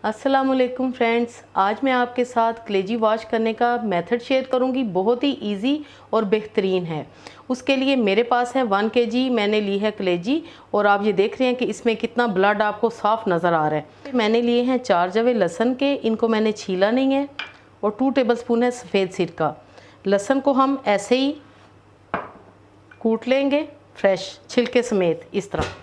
अस्सलामुअलैकुम फ्रेंड्स, आज मैं आपके साथ कलेजी वॉश करने का मेथड शेयर करूंगी। बहुत ही इजी और बेहतरीन है। उसके लिए मेरे पास है 1 kg मैंने ली है कलेजी, और आप ये देख रहे हैं कि इसमें कितना ब्लड आपको साफ नज़र आ रहा है। मैंने लिए हैं 4 जवे लहसुन के, इनको मैंने छीला नहीं है, और 2 टेबलस्पून है सफ़ेद सिरका। लहसुन को हम ऐसे ही कूट लेंगे फ्रेश छिलके समेत, इस तरह।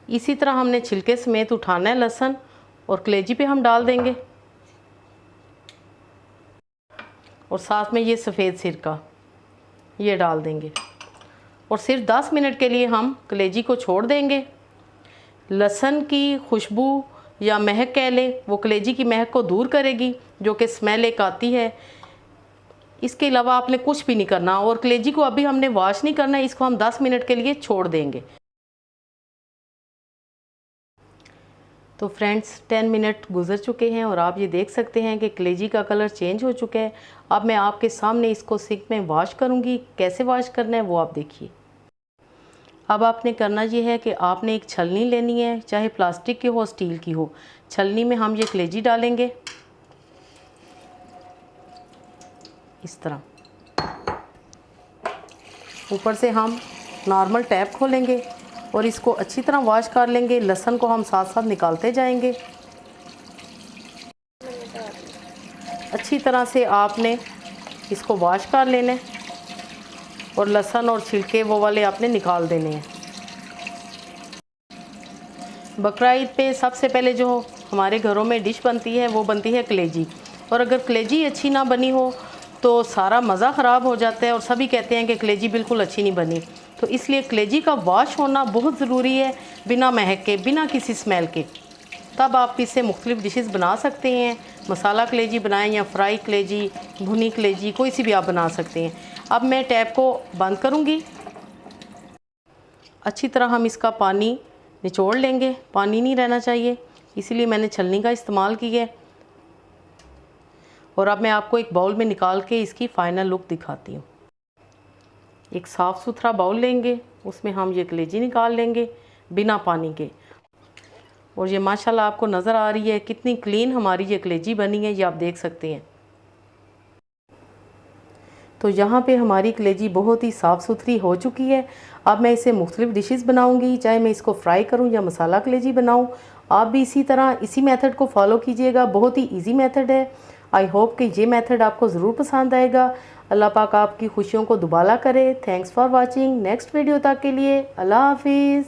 इसी तरह हमने छिलके समेत उठाना है लहसुन, और कलेजी पे हम डाल देंगे, और साथ में ये सफ़ेद सिरका ये डाल देंगे, और सिर्फ 10 मिनट के लिए हम कलेजी को छोड़ देंगे। लहसुन की खुशबू या महक कह लें, वो कलेजी की महक को दूर करेगी, जो कि स्मेल एक आती है। इसके अलावा आपने कुछ भी नहीं करना, और कलेजी को अभी हमने वॉश नहीं करना है, इसको हम 10 मिनट के लिए छोड़ देंगे। तो फ्रेंड्स 10 मिनट गुजर चुके हैं, और आप ये देख सकते हैं कि कलेजी का कलर चेंज हो चुका है। अब मैं आपके सामने इसको सिंक में वॉश करूँगी। कैसे वॉश करना है वो आप देखिए। अब आपने करना ये है कि आपने एक छलनी लेनी है, चाहे प्लास्टिक की हो स्टील की हो। छलनी में हम ये कलेजी डालेंगे इस तरह। ऊपर से हम नॉर्मल टैप खोलेंगे और इसको अच्छी तरह वॉश कर लेंगे। लहसुन को हम साथ साथ निकालते जाएंगे। अच्छी तरह से आपने इसको वॉश कर लेना है, और लहसुन और छिलके वो वाले आपने निकाल देने हैं। बकरा ईद पे सबसे पहले जो हमारे घरों में डिश बनती है वो बनती है कलेजी, और अगर कलेजी अच्छी ना बनी हो तो सारा मज़ा ख़राब हो जाता है, और सभी कहते हैं कि कलेजी बिल्कुल अच्छी नहीं बनी। तो इसलिए कलेजी का वॉश होना बहुत ज़रूरी है, बिना महक के, बिना किसी स्मेल के। तब आप इससे मुख्तलिफ़ डिशेस बना सकते हैं। मसाला कलेजी बनाएं या फ्राई कलेजी, भुनी कलेजी, कोई सी भी आप बना सकते हैं। अब मैं टैप को बंद करूँगी। अच्छी तरह हम इसका पानी निचोड़ लेंगे, पानी नहीं रहना चाहिए, इसीलिए मैंने छलनी का इस्तेमाल किया है। और अब मैं आपको एक बाउल में निकाल के इसकी फ़ाइनल लुक दिखाती हूँ। एक साफ़ सुथरा बाउल लेंगे, उसमें हम ये कलेजी निकाल लेंगे बिना पानी के। और ये माशाल्लाह आपको नज़र आ रही है कितनी क्लीन हमारी ये कलेजी बनी है, ये आप देख सकते हैं। तो यहाँ पे हमारी कलेजी बहुत ही साफ़ सुथरी हो चुकी है। अब मैं इसे मुख्तलिफ़ डिशेस बनाऊँगी, चाहे मैं इसको फ्राई करूँ या मसाला कलेजी बनाऊँ। आप भी इसी तरह इसी मेथड को फॉलो कीजिएगा, बहुत ही ईजी मेथड है। आई होप कि ये मेथड आपको ज़रूर पसंद आएगा। अल्लाह पाक आपकी खुशियों को दुबाला करे। Thanks for watching. Next video तक के लिए अल्लाह हाफिज़।